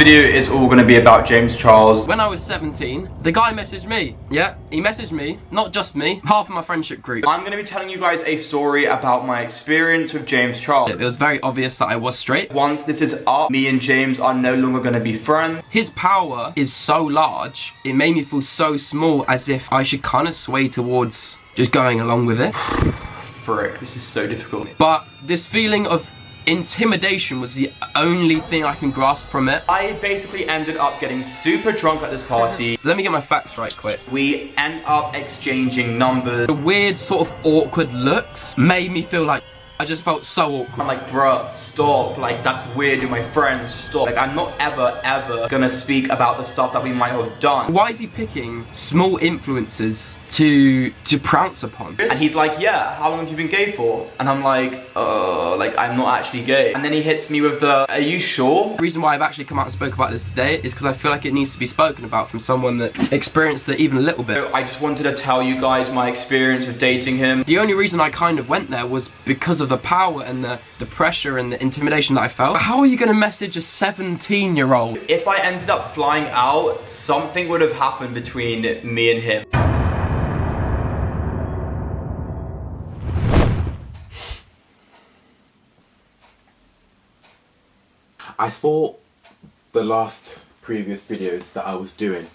video is all going to be about James Charles. When I was 17, the guy messaged me. Yeah, he messaged me, not just me, half of my friendship group. I'm going to be telling you guys a story about my experience with James Charles. It was very obvious that I was straight. Once this is up, me and James are no longer going to be friends. His power is so large, it made me feel so small, as if I should kind of sway towards just going along with it. Frick, this is so difficult. But this feeling of intimidation was the only thing I can grasp from it. I basically ended up getting super drunk at this party. Let me get my facts right quick. We end up exchanging numbers. The weird sort of awkward looks made me feel like I just felt so awkward. I'm like, bruh, stop. Like, that's weird, you're my friend, stop. Like, I'm not ever gonna speak about the stuff that we might have done. Why is he picking small influences to prounce upon? And he's like, yeah, how long have you been gay for? And I'm like I'm not actually gay. And then he hits me with the, are you sure? The reason why I've actually come out and spoke about this today is because I feel like it needs to be spoken about from someone that experienced it even a little bit. I just wanted to tell you guys my experience with dating him. The only reason I kind of went there was because of the power and the pressure and the intimidation that I felt. How are you going to message a 17-year-old? If I ended up flying out, something would have happened between me and him. I thought the last previous videos that I was doing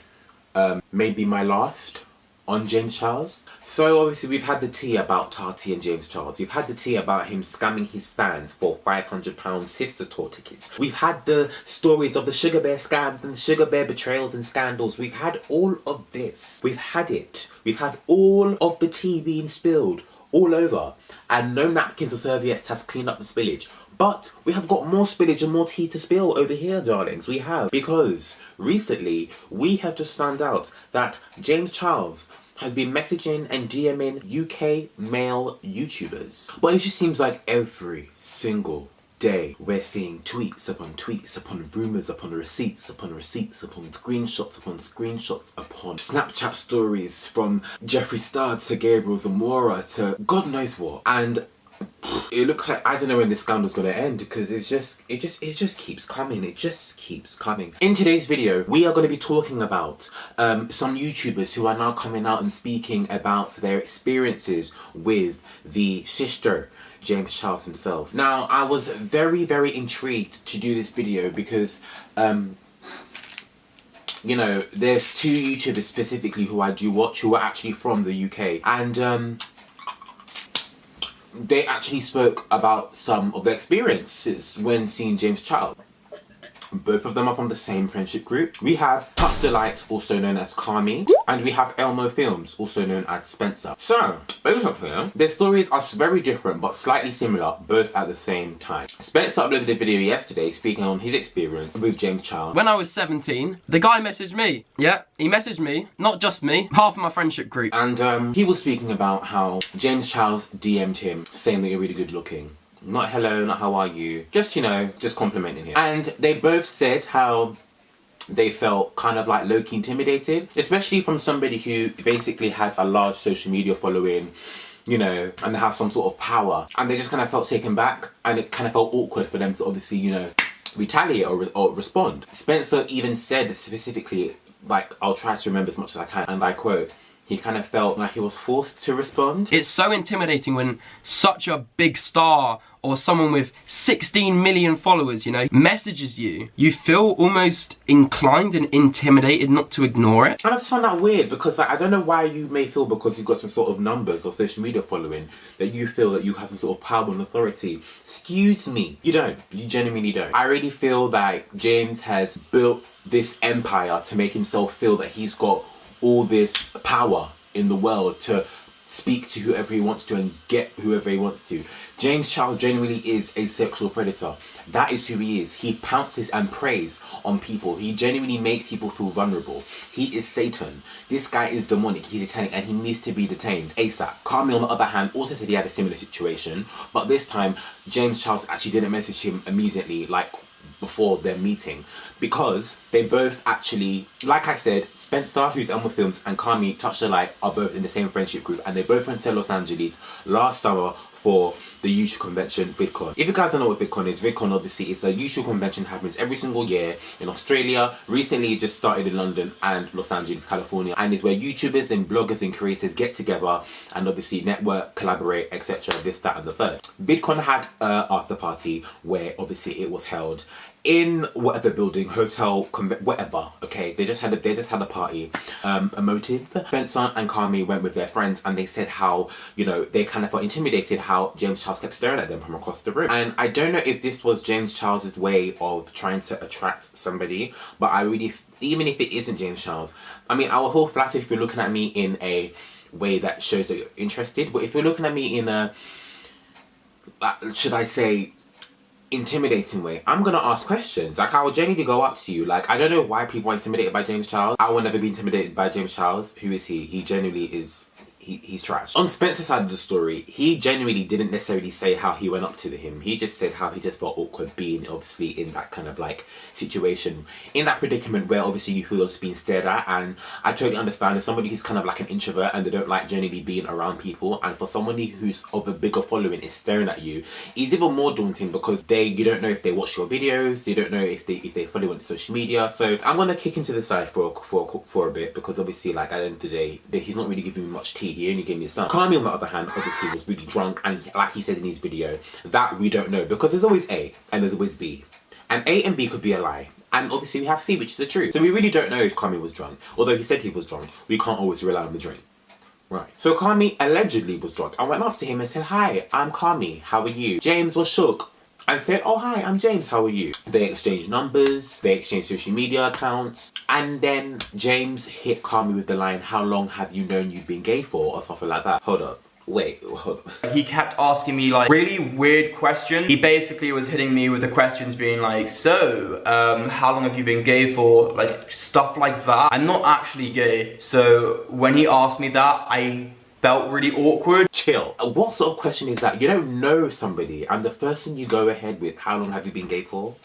may be my last on James Charles. So obviously we've had the tea about Tati and James Charles. We've had the tea about him scamming his fans for £500 sister tour tickets. We've had the stories of the Sugar Bear scams and the Sugar Bear betrayals and scandals. We've had all of this. We've had it. We've had all of the tea being spilled all over, and no napkins or serviettes has cleaned up the spillage. But we have got more spillage and more tea to spill over here, darlings. We have. Because recently, we have just found out that James Charles has been messaging and DMing UK male YouTubers. But it just seems like every single day we're seeing tweets upon rumours upon receipts upon receipts upon screenshots upon Snapchat stories, from Jeffree Star to Gabriel Zamora to God knows what. And it looks like I don't know when this scandal's gonna end, because it just keeps coming. It just keeps coming. In today's video, we are going to be talking about some YouTubers who are now coming out and speaking about their experiences with the sister James Charles himself. Now, I was very intrigued to do this video because you know, there's two YouTubers specifically who I do watch who are actually from the UK, and they actually spoke about some of their experiences when seeing James Charles. Both of them are from the same friendship group. We have Touch Delight, also known as Kami, and we have Elmo Films, also known as Spencer. So, basically, their stories are very different but slightly similar, both at the same time. Spencer uploaded a video yesterday speaking on his experience with James Charles. When I was 17, the guy messaged me. Yeah, he messaged me, not just me, half of my friendship group. And he was speaking about how James Charles DM'd him, saying that you're really good looking. Not hello, not how are you, just, you know, just complimenting him. And they both said how they felt kind of like low-key intimidated, especially from somebody who basically has a large social media following, you know, and they have some sort of power. And they just kind of felt taken back, and it kind of felt awkward for them to obviously, you know, retaliate or respond. Spencer even said specifically, like, I'll try to remember as much as I can, and I quote, he kind of felt like he was forced to respond. It's so intimidating when such a big star or someone with 16 million followers, you know, messages you. You feel almost inclined and intimidated not to ignore it. And I just find that weird, because like, I don't know why you may feel, because you've got some sort of numbers or social media following, that you feel that you have some sort of power and authority. Excuse me. You don't. You genuinely don't. I really feel like James has built this empire to make himself feel that he's got all this power in the world to speak to whoever he wants to and get whoever he wants to. James Charles genuinely is a sexual predator. That is who he is. He pounces and preys on people. He genuinely makes people feel vulnerable. He is Satan. This guy is demonic. He's satanic, and he needs to be detained ASAP. Kami, on the other hand, also said he had a similar situation, but this time James Charles actually didn't message him immediately, like before their meeting, because they both actually, like I said, Spencer, who's Elmo Films, and Kami, Touch the Light, are both in the same friendship group, and they both went to Los Angeles last summer for the usual convention, VidCon. If you guys don't know what VidCon is, VidCon obviously is a usual convention, happens every single year in Australia. Recently it just started in London and Los Angeles, California, and is where YouTubers and bloggers and creators get together and obviously network, collaborate, etc. This, that and the third. VidCon had an after party where obviously it was held in whatever building, hotel, whatever, okay? They just had a party. Emotive. Spencer and Kami went with their friends and they said how, you know, they kind of felt intimidated how James Charles kept staring at them from across the room. And I don't know if this was James Charles's way of trying to attract somebody, but I really, even if it isn't James Charles, I mean, I will feel flattered if you're looking at me in a way that shows that you're interested, but if you're looking at me in a, should I say, intimidating way, I'm gonna ask questions. Like, I will genuinely go up to you. Like, I don't know why people are intimidated by James Charles. I will never be intimidated by James Charles. Who is he? He genuinely is, he's trash. On Spencer's side of the story, he genuinely didn't necessarily say how he went up to him. He just said how he just felt awkward being obviously in that kind of like situation, in that predicament where obviously you feel just being stared at. And I totally understand, as somebody who's kind of like an introvert and they don't like generally being around people, and for somebody who's of a bigger following is staring at you, is even more daunting because you don't know if they watch your videos, you don't know if they follow you on social media. So I'm gonna kick him to the side for a bit, because obviously, like, at the end of the day, he's not really giving me much tea. He only gave me some. Kami, on the other hand, obviously was really drunk, and like he said in his video, that we don't know, because there's always A and there's always B, and A and B could be a lie, and obviously we have C, which is the truth. So we really don't know if Kami was drunk. Although he said he was drunk, we can't always rely on the drink. Right. So Kami allegedly was drunk. I went up to him and said, "Hi, I'm Kami. How are you?" James was shook and said, "Oh, hi, I'm James. How are you?" They exchanged numbers, they exchanged social media accounts, and then James hit Kami with the line, "How long have you known you've been gay for?" or something like that. Hold up. Wait, hold up. He kept asking me like really weird questions. He basically was hitting me with the questions being like, "So, how long have you been gay for?" Like, stuff like that. I'm not actually gay, so when he asked me that, I felt really awkward. Chill. What sort of question is that? You don't know somebody and the first thing you go ahead with, "How long have you been gay for?"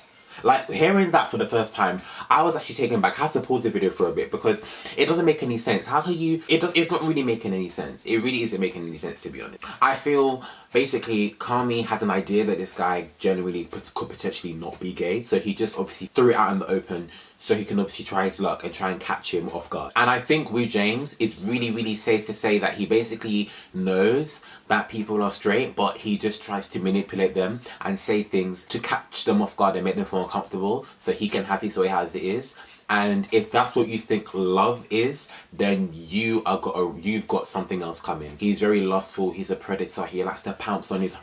Like, hearing that for the first time, I was actually taken back. I had to pause the video for a bit because it doesn't make any sense. How can you, it's not really making any sense. It really isn't making any sense, to be honest. I feel basically Kami had an idea that this guy genuinely could potentially not be gay, so he just obviously threw it out in the open so he can obviously try his luck and try and catch him off guard. And I think with James, it's really, really safe to say that he basically knows that people are straight, but he just tries to manipulate them and say things to catch them off guard and make them feel uncomfortable so he can have his way as it is. And if that's what you think love is, then you've got something else coming. He's very lustful, he's a predator, he likes to pounce on his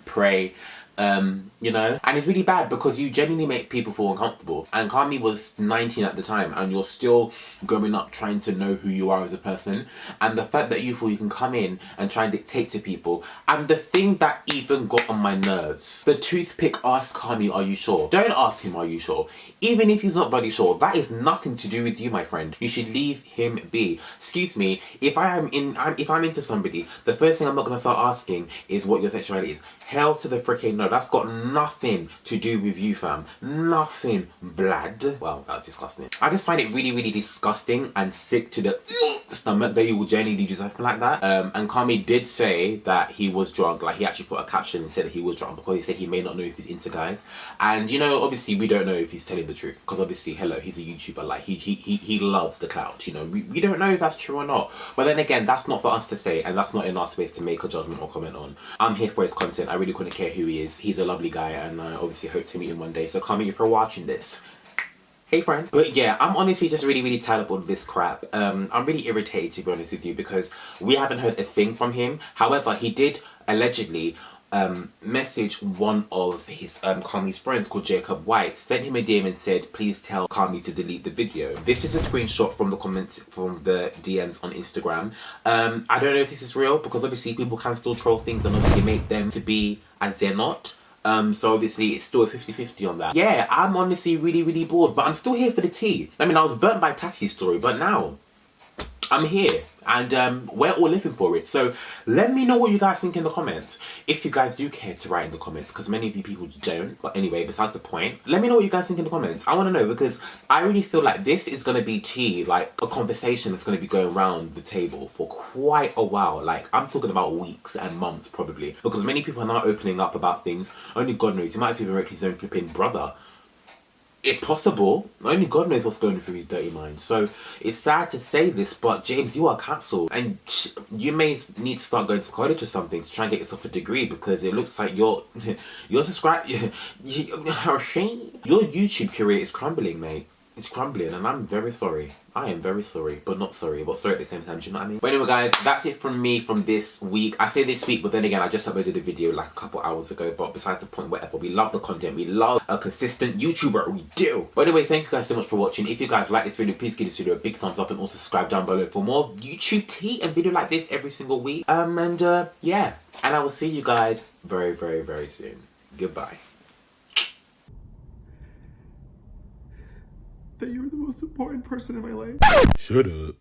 prey. You know, and it's really bad because you genuinely make people feel uncomfortable. And Kami was 19 at the time, and you're still growing up trying to know who you are as a person. And the fact that you feel you can come in and try and dictate to people. And the thing that even got on my nerves, the toothpick asked Kami, "Are you sure?" Don't ask him, "Are you sure?" Even if he's not bloody sure, that is nothing to do with you, my friend. You should leave him be. Excuse me, if I'm into somebody, the first thing I'm not gonna start asking is what your sexuality is. Hell to the freaking no. That's got nothing to do with you, fam. Nothing, blood. Well, that's disgusting. I just find it really, really disgusting and sick to the stomach that you will genuinely do something like that. And Kami did say that he was drunk. Like, he actually put a caption and said that he was drunk because he said he may not know if he's into guys. And you know, obviously we don't know if he's telling the truth, because obviously, hello, he's a YouTuber. Like, he loves the clout. You know, we don't know if that's true or not. But then again, that's not for us to say, and that's not in our space to make a judgment or comment on. I'm here for his content. I really couldn't care who he is. He's a lovely guy, and I obviously hope to meet him one day. So Kami, if you're watching this, hey friend. But yeah, I'm honestly just really, really tired of all this crap. I'm really irritated, to be honest with you, because we haven't heard a thing from him. However, he did allegedly message one of his Kami's friends called Jacob White, sent him a DM and said, "Please tell Kami to delete the video." This is a screenshot from the comments from the DMs on Instagram. I don't know if this is real, because obviously people can still troll things and obviously make them to be as they're not. So obviously it's still a 50-50 on that. Yeah, I'm honestly really, really bored, but I'm still here for the tea. I mean, I was burnt by Tati's story, but now I'm here, and we're all living for it. So let me know what you guys think in the comments. If you guys do care to write in the comments, because many of you people don't. But anyway, besides the point, let me know what you guys think in the comments. I want to know, because I really feel like this is going to be tea, like a conversation that's going to be going around the table for quite a while. Like, I'm talking about weeks and months probably, because many people are now opening up about things. Only God knows. He might have even wrecked his own flipping brother. It's possible. Only God knows what's going through his dirty mind. So it's sad to say this, but James, you are cancelled, and you may need to start going to college or something to try and get yourself a degree, because it looks like your YouTube career is crumbling, mate. It's crumbling, and I'm very sorry. I am very sorry, but not sorry, but sorry at the same time, do you know what I mean? But anyway guys, that's it from me from this week. I say this week, but then again, I just uploaded a video like a couple hours ago, but besides the point, whatever. We love the content, we love a consistent YouTuber, we do. But anyway, thank you guys so much for watching. If you guys like this video, please give this video a big thumbs up, and also subscribe down below for more YouTube tea and video like this every single week. Yeah, and I will see you guys very, very, very soon. Goodbye. That you were the most important person in my life. Shut up.